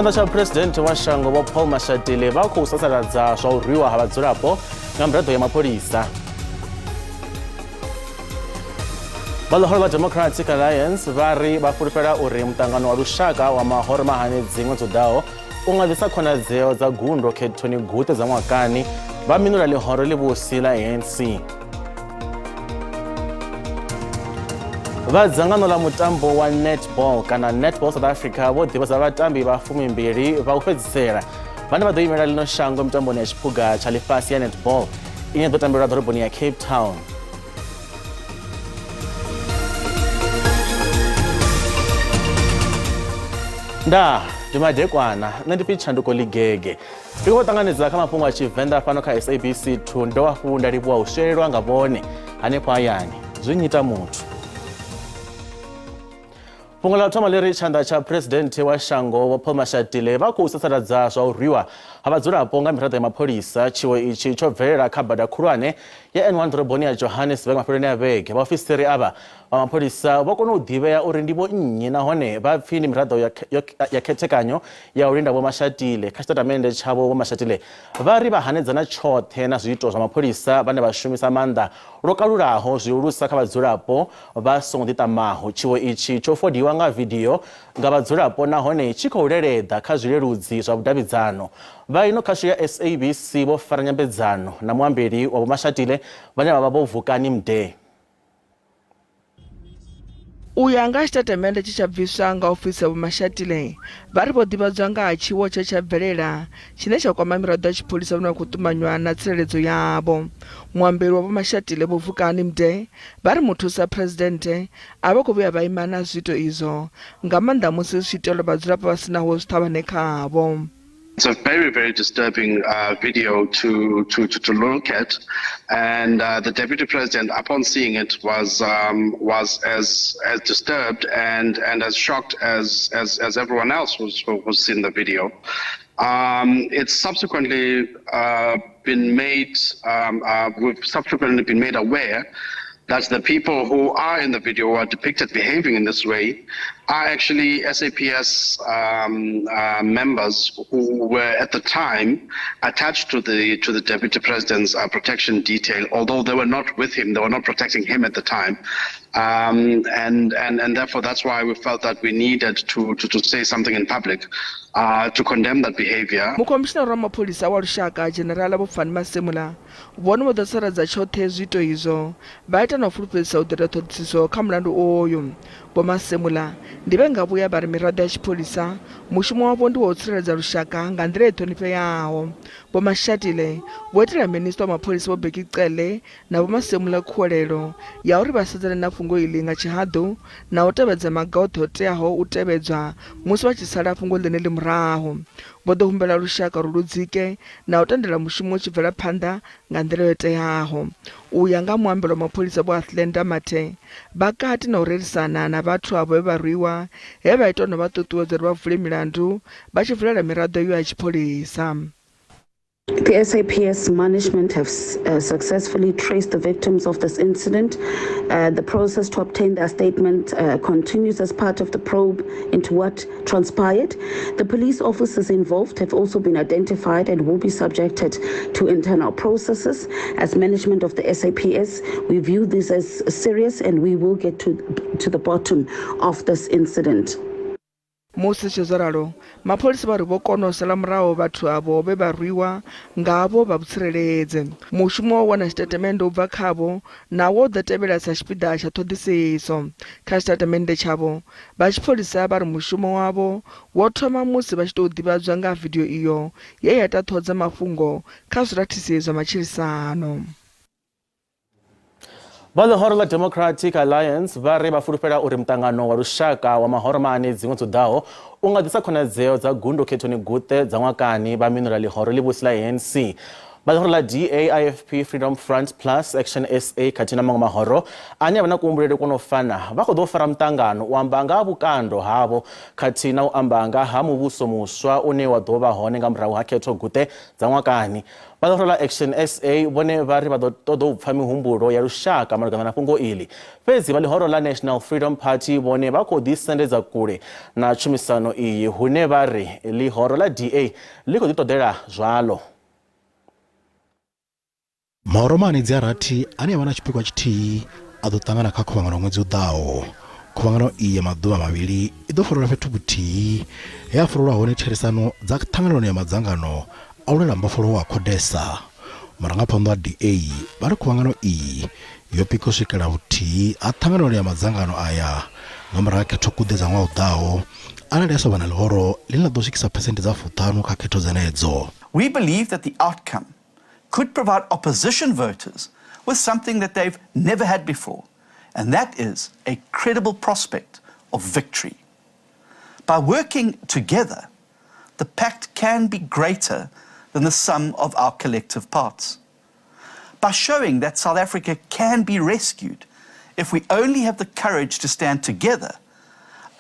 Tshivenda cha President wa shango wa Paul Mashatile va khou sasaladza zwa u rwiwa ha vhadzulapo nga miraḓo ya mapholisa. Vhaḽihoro vha Democratic Alliance va ri vha fulufhela uri muṱangano wa lushaka wa mahoro mahane dziṅwe dzo ḓaho u nga ḓisa khonadzeo dza gundo khethoni guṱe dza ṅwakani vha minula ḽihoro ḽivhusi ḽa ANC. Vha dzangano ḽa mutambo wa netball kana Netball South Africa vho ḓivhadza vhatambi vha 12 vha u fhedzisela vhane vha ḓo imela ḽino shango mitamboni ya tshiphuga tsha ḽifhasi ya netball ine ḓo tambelwa ḓoroboni ya Cape Town. Nda ndi madekwana nṋe ndi pfi tshanduko ḽigege ndi khou ṱanganedza kha mafhungo a Tshivenda fhano kha SABC 2 ndo hafhu nda livhuwa u shelelwa nga vhone hanefho hayani zwi nyita muthu. Fhungo ḽa u thoma ḽi ri tshanḓa tsha President wa shango wa Paul Mashatile vha khou sasaladza zwa u rwiwa ha vhadzulapo nga miraḓo ya mapholisa. Tshiwo itshi tsho bvelela kha bada khulwane ya N1 ḓoroboni ya Johannesburg mafheloni a vhege. Vhaofisiri avha vha mapholisa vho kona u ḓivhea uri ndi vho nnyi nahone vha pfi ndi miraḓo ya khethekanyo ya u linda vho Mashatile. Kha tshitatamennde tshavho vho Mashatile vha ri vha hanedzana tshoṱhe na zwiito zwa mapholisa vhane vha shumisa maanḓa lwo kalulaho zwihulusa kha vhadzulapo vha songo ḓiṱamaho. Tshiwo itshi tsho fodiwa nga video nga vhadzulapo nahone tshi khou leledza kha zwileludzi zwa vhudavhidzano. Vha ino khasho ya SABC vho fara nyambedzano na muambeli wa vho Mashatile vhane vha vha vho Vukani Mde. Uya nga tshitatamennde tshe tsha bviswa nga ofisi ya vho Mashatile vha ri vho ḓivhadzwa nga ha tshiwo tshe tsha bvelela tshine tsha kwama miraḓo ya tshipholisa vhane vha khou ṱumanywa na tsireledzo yavho. Muambeli wa vho Mashatile vho Vukani Mde vha ri muthusa Presidente a vha khou vhuya vha ima na zwiito izwo nga maanḓa musi zwi tshi itelwa vhadzulapo vha sinaho zwithavhane khavho. It's a very, very disturbing video to look at, and the Deputy President, upon seeing it, was as disturbed and as shocked as everyone else who's seen the video. It's subsequently been made. We've subsequently been made aware that the people who are in the video who are depicted behaving in this way are actually SAPS members who were at the time attached to the Deputy President's protection detail, although they were not with him, they were not protecting him at the time. And therefore that's why we felt that we needed to say something in public to condemn that behavior. Mukomishinari wa mapholisa wa lushaka General Vhofani Masemula vhone vho ḓo saradza tshoṱhe zwiito izwo vha ita na u fulufhedzisa u ḓira ṱhoḓisiso kha mulandu oyo. Vho Masemula ndi vhe nga vhuya vha ri miraḓo ya tshipholisa mushumo wavho ndi wa u tsireledza lushaka nga nḓila i ṱhonifheaho. Vho Mashatile vho itela Minista wa mapholisa vho Bheki Cele na Vho Masemula khuwelelo ya uri vha sedzane na fhungo iḽi nga tshihaḓu na u tevhedza maga oṱhe o teaho u tevhedzwa musi vha tshi sala fhungo ḽine ḽi murahu. Vho ḓo humbela lushaka ru ludzike na u tendela mushumo u tshi bvela phanḓa nga nḓila yo teaho. U ya nga muambeli wa mapholisa vho Athlenda Mathe vha kati na u rerisana na vhathu avho vhe vha rwiwa he vha ita no vha ṱuṱuwedza uri vha vule milandu vha tshi vulela miraḓo yo ya tshipholisa. The SAPS management have successfully traced the victims of this incident. The process to obtain their statement continues as part of the probe into what transpired. The police officers involved have also been identified and will be subjected to internal processes. As management of the SAPS, we view this as serious and we will get to the bottom of this incident. Musi tshizwaralo mapholisa vha ri vho kona u sala muraho vhathu avho vhe vha rwiwa ngavho vha vhutsireledze. Mushumo wa wana tshitatamennde u bva khavho nawo ḓo tevhela sa tshipiḓa tsha ṱhoḓisiso. Kha tshitatamennde tshavho vha tshipholisa vha ri mushumo wavho wo thoma musi vha tshi tou ḓivhadzwa nga video iyo ye ya ita ṱhoho dza mafhungo kha zwirathisi zwa matshilisano. Vhaḽihoro ḽa Democratic Alliance vha ri vha fulufhela uri muṱangano wa lushaka wa mahoro mahane dziṅwe dzo ḓaho u nga ḓisa khonadzeo dza gundo khethoni guṱe dza ṅwakani vha minula ḽihoro ḽivhusi ḽa ANC. Mahoro la DA, IFP, Freedom Front Plus, Action SA, katina mga mahoro, anya wana kumbulele kono fana, bako do fara mtangano, uambanga bukando habo, katina uambanga hamu buso muswa, une wadoba hone ngamrawu haketo gute, zangwakani. Mahoro la Action SA, wone vari todo upfami humburo ya rushaka, marugana na pungo ili. Pezi bali horo la National Freedom Party, wone bako disende za kure, na chumisano iyi, hune vari, li horo la DA, liko dito dera zwalo. Maoromani dziarati ani wana chipikwa chiti adotangana ka khuvangano mwedzi udawo khuvangano iya maduva mavili idoforola fhethu buti ya forola hone therisano dza thangano ya madzangano aulela mbafolo wa khodesa marangaphondo a DA bari khuvangano iyi yo piko swikela buti a thangano ya madzangano aya ngamara khetho kudeza ngwa udawo ana leso bana lehoro lila do 6% za futano ka khetho zenedzo. We believe that the outcome could provide opposition voters with something that they've never had before, and that is a credible prospect of victory. By working together, the pact can be greater than the sum of our collective parts. By showing that South Africa can be rescued if we only have the courage to stand together,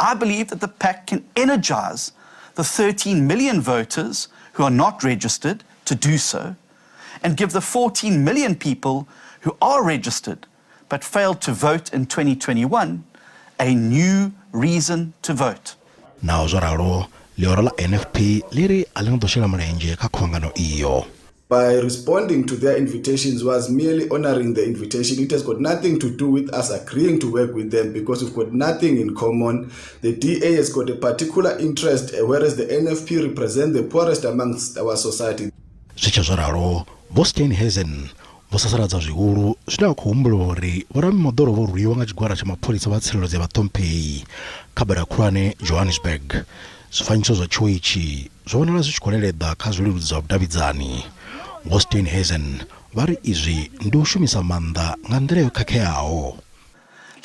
I believe that the pact can energize the 13 million voters who are not registered to do so, and give the 14 million people who are registered but failed to vote in 2021 a new reason to vote. Now zoralo liora la NFP liri alindoshela mlenje ka khuvangano iyo. By responding to their invitations was merely honoring the invitation. It has got nothing to do with us agreeing to work with them because we've got nothing in common. The DA has got a particular interest, whereas the NFP represent the poorest amongst our society. Zvichazvararo Steenhuisen vosasaradza zvikuru zvina kuhumbulori vorami modoro vorwiwa nga chigwara chamapurisa vatsireredzi vatompei kabada kurane Johannesburg. Zvifanyiso zvacho ichi zvaonera zvichikoleredza kha zvileludzi zva vhudavhidzani. Steenhuisen vari izvi ndi ushumisa manda nga ndira yokhakheyawo.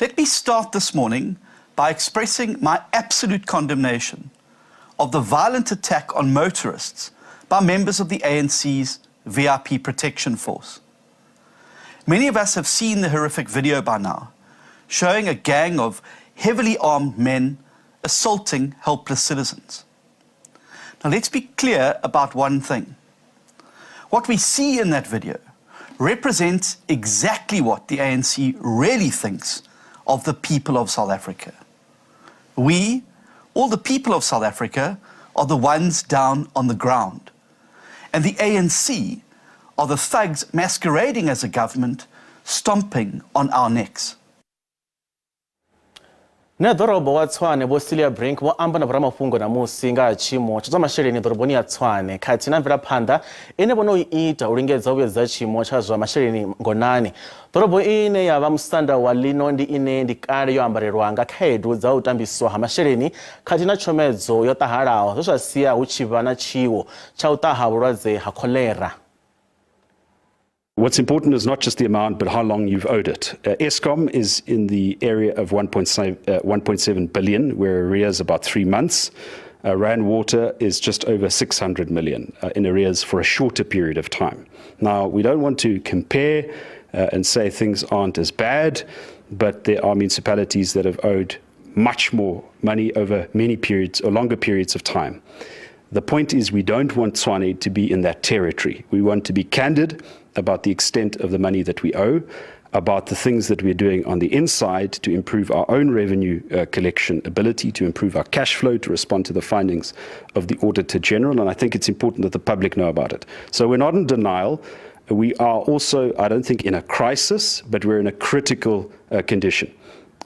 Let me start this morning by expressing my absolute condemnation of the violent attack on motorists by members of the ANC's VIP Protection Force. Many of us have seen the horrific video by now, showing a gang of heavily armed men assaulting helpless citizens. Now let's be clear about one thing. What we see in that video represents exactly what the ANC really thinks of the people of South Africa. We, all the people of South Africa, are the ones down on the ground. And the ANC are the thugs masquerading as a government, stomping on our necks. Na dorobo wa Tshwane Bosilia Brink wa amba na Mafhungo na musinga chimo cha masheleni doroboni ya Tshwane kati na mvela phanda ene bono iita ulingedza ubeza chimo cha zwa masheleni ngonani. Dorobo ine ya va mstanda wa lino ndi ine ndi kale yo ambarelwa nga khaedu dza utambiswa ha masheleni kati na chomedzo yo tahalaho zwa sia uchivana chiwo cha utaha bulwadze ha cholera. What's important is not just the amount, but how long you've owed it. Eskom is in the area of 1.7 billion, where arrears about 3 months. Rand Water is just over 600 million in arrears for a shorter period of time. Now, we don't want to compare and say things aren't as bad, but there are municipalities that have owed much more money over many periods or longer periods of time. The point is we don't want Tshwane to be in that territory. We want to be candid about the extent of the money that we owe, about the things that we're doing on the inside to improve our own revenue collection ability, to improve our cash flow, to respond to the findings of the Auditor General, and I think it's important that the public know about it. So we're not in denial. We are also, I don't think, in a crisis, but we're in a critical condition.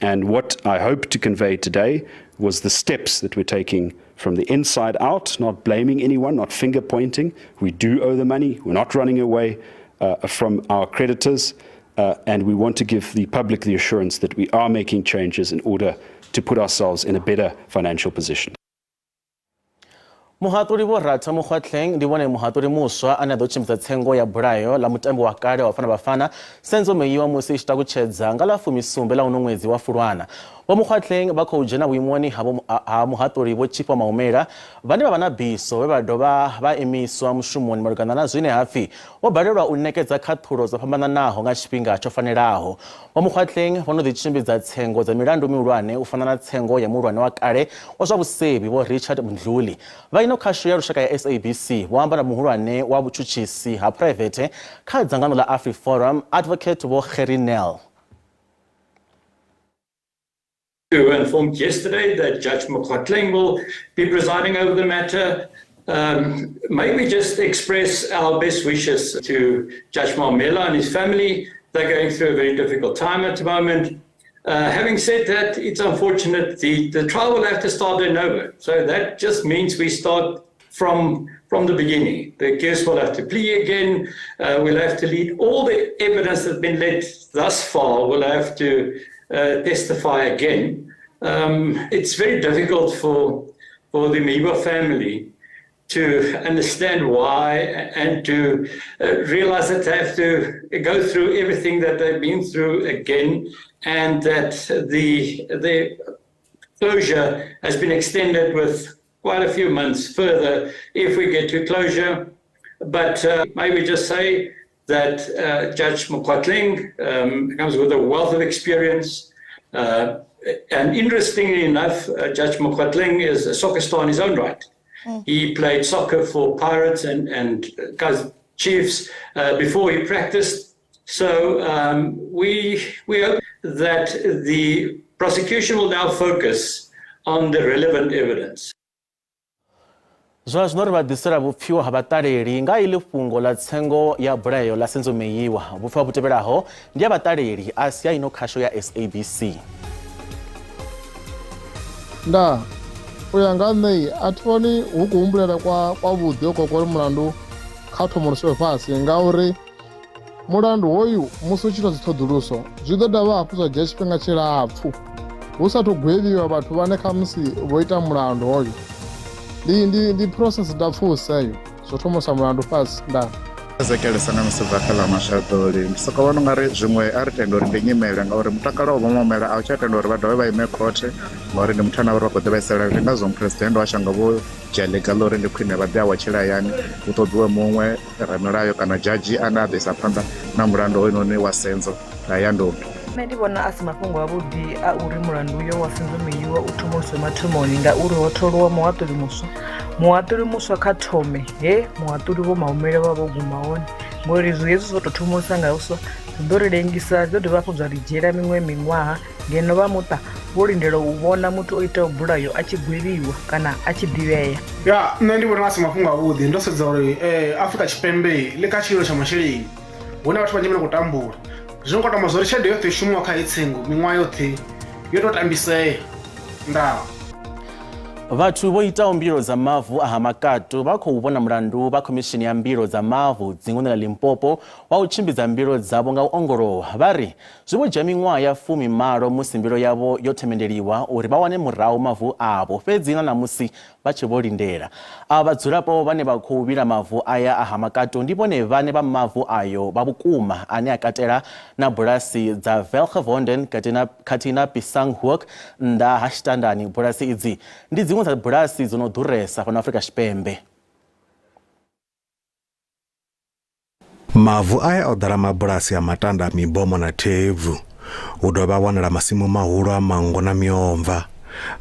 And what I hope to convey today was the steps that we're taking from the inside out, not blaming anyone, not finger pointing. We do owe the money. We're not running away from our creditors, and we want to give the public the assurance that we are making changes in order to put ourselves in a better financial position. Muhaturi bo rata mokgwatleng di bone muhaturi muswa ana do chimtsa tsengo ya bulayo la mutambo wa kale wa bafana senzo meyiwa musi ishita kuchedza ngala fumisumbe la unongwezi wa Fulwana vho Mokgwatleng vha khou dzhena vhuimoni ha muhaṱuli vho Chief wa Maumela vhane vha vha na biso vhe vha dovha vha imiswa mushumoni malugana na zwine hapfi vho balelwa u ṋekedza khaṱhulo dzo fhambananaho nga tshifhinga tsho fanelaho. Vho Mokgwatleng vho no ḓitshimbidza tsengo dza milandu mihulwane u fana na tsengo ya muhulwane wa kale wa zwa vhusevhi vho Richard Mdluli. Vha ino khasho ya lushaka ya SABC vho amba na muhulwane wa vhutshutshisi ha private kha dzangano la AfriForum Advocate vho Gerinel. We were informed yesterday that Judge Mokgwatleng will be presiding over the matter. May we just express our best wishes to Judge Maumela and his family. They're going through a very difficult time at the moment. Having said that, it's unfortunate the trial will have to start de novo. So that just means we start from the beginning. The case will have to plea again. We'll have to lead all the evidence that's been led thus far. We'll have to testify again. It's very difficult for the Miwa family to understand why and to realize that they have to go through everything that they've been through again, and that the closure has been extended with quite a few months further if we get to closure. But may we just say that Judge Mokgwatleng comes with a wealth of experience. And interestingly enough, Judge Mokgwatleng is a soccer star in his own right. He played soccer for Pirates and Chiefs before he practiced. So we hope that the prosecution will now focus on the relevant evidence. Zwa zwino ri vha ḓisela vhupfiwa ha vhaṱaleli nga iḽi fhungo ḽa tsengo ya bulayo ḽa senzomeyiwa. Vhupfiwa vhu tevhelaho ndi ya vhaṱaleli a si ya ino khasho ya SABC. Nda u ya nga nṋe a thi vhoni hu khou humbulela kwa vhuḓi ho kokori mulandu kha thomolosiwe fhasi ngauri mulandu hoyu musi u tshi ita dziṱhoḓuluso zwi ḓo dovha hafhu zwa dzhia tshifhinga tshilapfhu hu sathu gwevhiwa vhathu vhane khamusi vho ita mulandu hoyu. Ndi process ndapfusa heyo zwo thomolosa mulandu fhasi. Nda zekelesa nga misi bva kha ḽa mashaḓoli ndi sokou vhona ungari zwiṅwe a ri tenda uri ndi nyimele ngauri mutakalo wa vho Maumela a u tsha tenda uri vha dovhe vha ime khothe ngauri ndi muthu ane a vha uri vha khou ḓivhaisela. Ndi ngazwo muphuresidennde wa shango vho dzhia ḽiga ḽa uri ndi khwine vha ḓi awatshela hayani hu ṱoḓiwe muṅwe ramilayo kana dzhaji ane a ḓo isa phanḓa na mulandu hoyunoni wa senzo na yandoni. Nṋe ndi vhona a si mafhungo avhuḓi a uri mulandu uyo wa senzomeyiwa u thomoliswe mathomoni ngauri ho tholiwa muhaṱuli muswa kha thome he muhaṱuli vho Maumela vha vho guma hone ngori hezwi zwo tou thomolisa nga huswa zwi ḓo ri lengisa zwi ḓo dovha hafhu zwa ri dzhiela miṅwe miṅwaha ngeno vha muṱa vho lindela u vhona muthu o itaho bulayo a tshi gwevhiwa kana a tshi ḓivhea. Ya nṋe ndi vhona a si mafhungo avhuḓi ndo sedza uri Afrika Tshipembe ḽi kha tshilo tsha masheleni hune vhathu vhanzhi vha khou tambula zwino khou tamba zwo ri tshelede yoṱhe i shumiwa kha itsengo miṅwaha yoṱhe yo tou tambisea. Ndaa Vhathu vho itaho mbilo dza mavu a Hamakatu vha khou vhona mulandu vha khomishini ya mbilo dza mavu dzingu ḽa Limpopo wa u tshimbidza mbilo dzavho nga u ongolowa. Vha ri zwi vho dzhia miṅwaha ya 18 musi mbilo yavho yo themendeliwa uri vha wane murahu mavu avho fhedzi na namusi vha tshe vho lindela. Ava vhadzulapo vhane vha khou vhila mavu aya a Hamakatu ndi vhone vhane vha mavu ayo vha vhukuma ane a katela na bulasi dza Velgevonden khathihi na Pisanghoek nnḓa ha Xitandani. Bulasi idzi ndi dziṅwe dza bulasi dzo no ḓuresa fhano Afrika Tshipembe. Mavu aya o ḓala mabulasi a Matanda, Mibomo na Thebvu. Hu dovha wanala masimu mahulu a mango na miomva.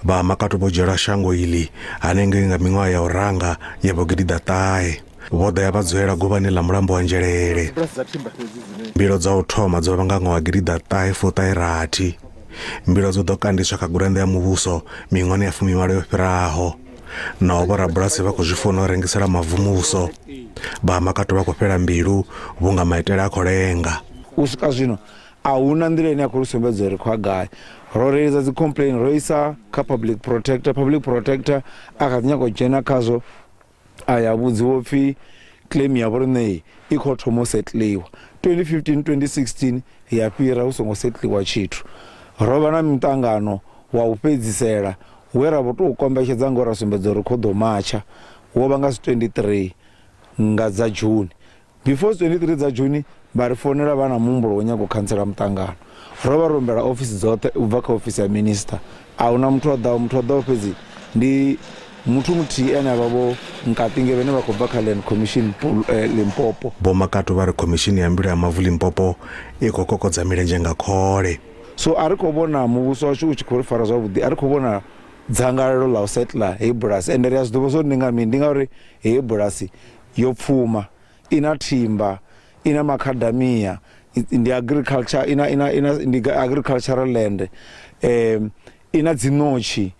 Vha Hamakatu vho dzhiela shango iḽi hanengei nga miṅwaha ya u ranga ya vhugidi ḓaṱahe. Vho ḓo ya vha dzulela guvhani ḽa mulambo wa Nzhelele. Mbilo dza u thoma dzo vha nga ṅwaha wa gidi ḓaṱahe mbilo dzo ḓo kandiswa kha gurannḓa ya muvhuso miṅwahani ya 18 yo fhiraho. Nao vhorabulasi vha khou zwi funa u rengisela mavu muvhuso. Vha Hamakatu vha khou fhela mbilu vhunga maitele a khou lenga. U swika zwino a huna nḓila ine ya khou sumbedza uri khou gai. Ro reiliza dzi complain ro isa kha public protector a kha nyago u dzhena khazwo a ya vhudziwa pfhi claim ya vho riṋe i khou thoma u setliwa 2015-2016 ya fhira hu songo setliwa tshithu. Ro vha na miṱangano wa u fhedzisela we ra vho tou kombetshedza ngo ra sumbedza uri khoḓo matsha wo vha nga 23 nga dza June. Before 23 dza June vha ri founela vha na muhumbulo wo nyaga u khantsela muṱangano ro vha rombela ofisi dzoṱhe u bva kha ofisi ya minista a huna muthu o ḓaho fhedzi ndi muthu muthihi ane avha vho Nkatinge vhane vha khou bva kha Land Commission Limpopo. Vho Makato vha ri khomishini ya mbilo ya mavu Limpopo i khou kokodza milenzhe nga khole. So a ri khou vhona muvhuso washu u tshi khou ri fara zwavhuḓi, a ri khou vhona dzangalelo ḽa u settler heyi bulasi ende ri a zwi ḓivha zwo ndi nga mini, ndi ngauri heyi bulasi yo pfuma, ina thimba, ina macadamia, ndi agriculture, ndi agricultural land, ina dzinotshi,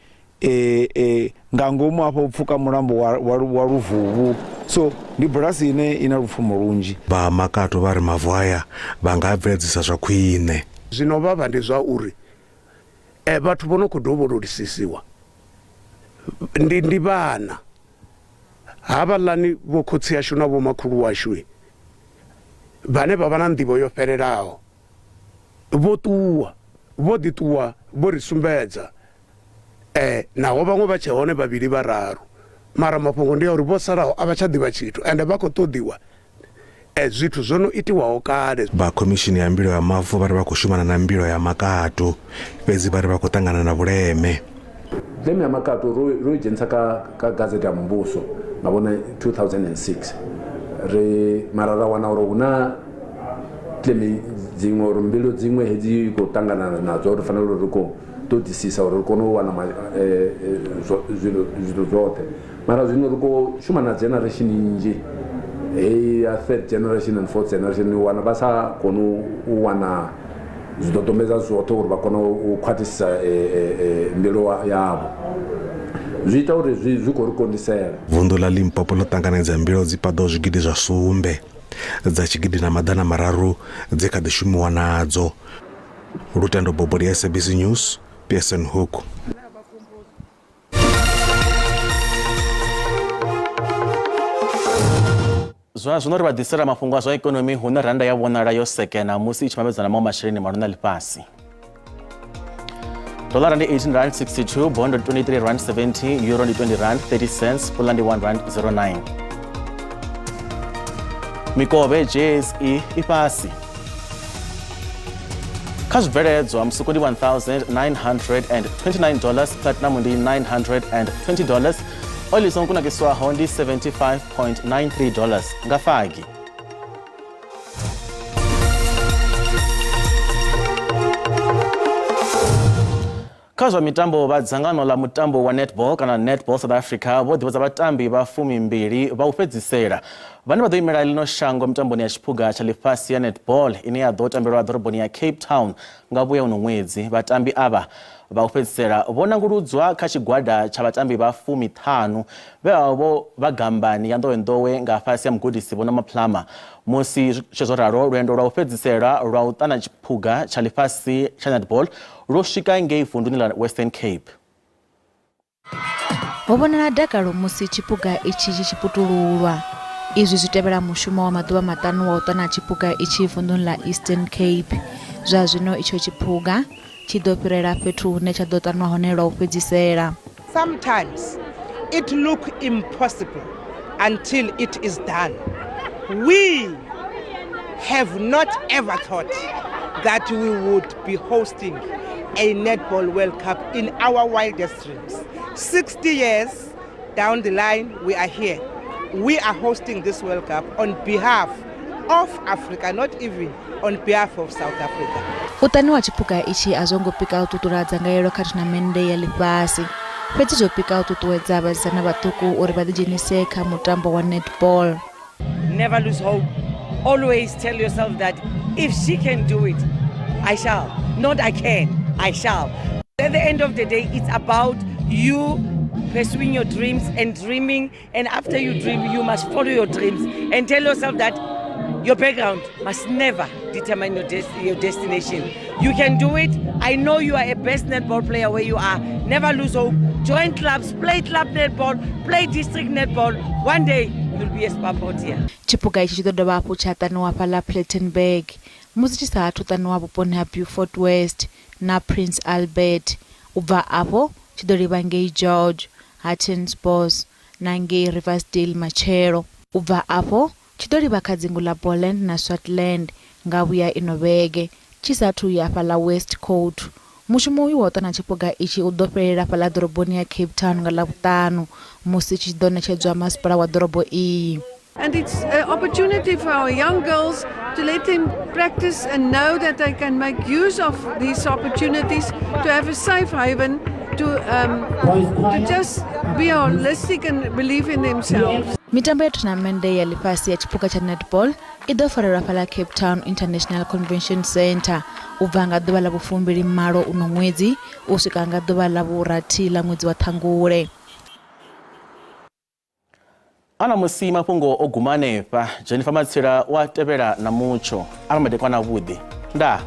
nga ngomu hafho u pfuka mulambo wa Luvuvu. So ndi bulasi ine ina lupfumo lunzhi. Vha Makato vha ri mavu aya vha nga bveledzisa zwa khwine. Zwino vhavha ndi zwa uri vhathu vho no khou dovhololisisiwa ndi vhana havhaḽani vho khotsi yashu na vho makhulu washu vhane vha vha na nḓivho yo fhelelaho, vho ḓi ṱuwa vho ri sumbedza, naho vhaṅwe vha tshe hone vhavhili vhararu, mara mafhungo ndi a uri vho salaho a vha tsha ḓivha tshithu ende vha khou ṱoḓiwa zwithu zwo no itiwaho kale. Vha khomishini ya mbilo ya mavu vha ri vha khou shumana na mbilo ya Makato fhedzi vha ri vha khou ṱangana na vhuleme. Claim ya Makato ro dzhenisa ka gazette ya muvhuso nga vhona 2006 ri marara wana uri huna claim dziṅwe uri mbilo dziṅwe hedzi i khou ṱangana nadzo ri fanela uri ri khou ṱoḓisisa uri ri kone u wana zwithu zwoṱhe, mara zwino ri khou shuma na generation nnzhi, heyi ya third generation and fourth generation wana vha sa kone u wana zwidodombedzwa zwoṱhe uri vha kone u khwaṱhisisa mbilo yavho, zwi ita uri zwi khou ri kondisela. Vunḓu ḽa Limpopo ḽo ṱanganedza mbilo dzi paḓaho zwigidi zwa sumbe, dza tshigidi na maḓana mararu dzi kha ḓi shumiwa nadzo. Lutendo Boboli, SABC News, Pearson Hook. Zwino ri vha ḓisela mafhungo a zwa ikonomi hune randa ya vhonala yo sekena musi i tshi mamedzana maṅwe masheleni malwana ḽifhasi. Dollar ndi 18.62, bond ndi 23.70, euro ndi 20.30, pula ndi 1.09. Mikovhe JSE i fhasi. Kha zwibveledzwa musuku ndi $1,929, platinum ndi $920, oil i songo kunakiswaho ndi $75.93 nga fagi. Kha zwa mitambo vha dzangano ḽa mutambo wa netball kana Netball South Africa vho ḓivhadza vhatambi vha 12 vha u fhedzisela vhane vha ḓo imela ḽino shango mitamboni ya tshiphuga tsha ḽifhasi ya netball ine ya ḓo tambelwa ḓoroboni ya Cape Town nga vhuya uno ṅwedzi. Vhatambi ava vha u fhedzisela vho nanguludzwa kha tshigwada tsha vhatambi vha 15 vhe vha gambani ya nḓowenḓowe nga fhasi ya mugudisi Vho Maplama musi zwo ralo lwendo lwa u fhedzisela lwa u ṱana tshiphuga tsha ḽifhasi tsha netball lwo swika ngei vunḓuni ḽa Western Cape. Ho vhonala dakalo musi tshiphuga itshi tshi putululwa. Izwi zwi tevhela mushumo wa maḓuvha maṱanu wa u ṱana tshiphuga itshi vunḓuni ḽa Eastern Cape. Zwa zwino itsho tshiphuga tshi ḓo fhirela fhethu hune tsha ḓo ṱanwa hone lwa u fhedzisela. Sometimes it look impossible until it is done. We have not ever thought that we would be hosting a Netball World Cup in our wildest dreams. 60 years down the line, we are here. We are hosting this World Cup on behalf of Africa, not even on behalf of South Africa. Utani wa tshiphuga ichi a zwo ngo pika u ṱuṱula dzangalelo kha thonamennde ya ḽifhasi, fhedzi zwo pika u ṱuṱuwedza vhasidzana vhaṱuku uri vha ḓidzhenise kha mutambo wa netball. Never lose hope. Always tell yourself that if she can do it, I shall. Not I can, I shall. At the end of the day, it's about you pursuing your dreams and dreaming, and after you dream, you must follow your dreams and tell yourself that your background must never determine your destination. You can do it. I know you are a best netball player where you are. Never lose hope. Join clubs, play club netball, play district netball. One day, you'll be a sport here. Tshiphuga ichi tshi ḓo dovha hafhu tsha ṱaniwa fhaḽa Plettenberg musi tshi sa athu ṱaniwa vhuponi ha Beaufort West na Prince Albert. U bva afho tshi ḓo livha ngei George, Hattonsbos na ngei Riversdale Matshelo. U bva afho tshi ḓo livha kha dzingu ḽa Boland na Swartland nga vhuya ino vhege tshi sathu ya fhaḽa West Coast. Mushumo uyu wa u ṱana tshipuga ichi u ḓo fhelela fhaḽa ḓoroboni ya Cape Town nga ḽavhuṱanu musi tshi ḓo ṋetshedzwa masipala wa ḓorobo iyi. And it's an opportunity for our young girls to let them practice and know that they can make use of these opportunities to have a safe haven, to just be holistic and believe in themselves. Mitambo ya tournament ya ḽifhasi ya tshipuga tsha netball I ḓo farelwa fhaḽa Cape Town International Convention Centre u bva nga ḓuvha ḽa vhu28 uno ṅwedzi u swika nga ḓuvha ḽa vhu-rathi ḽa ṅwedzi wa Ṱhangule. Ana musi mafhungo o guma hanefha Jennifer Matsila wa tevhela na mutsho a madekwana vhuḓi nda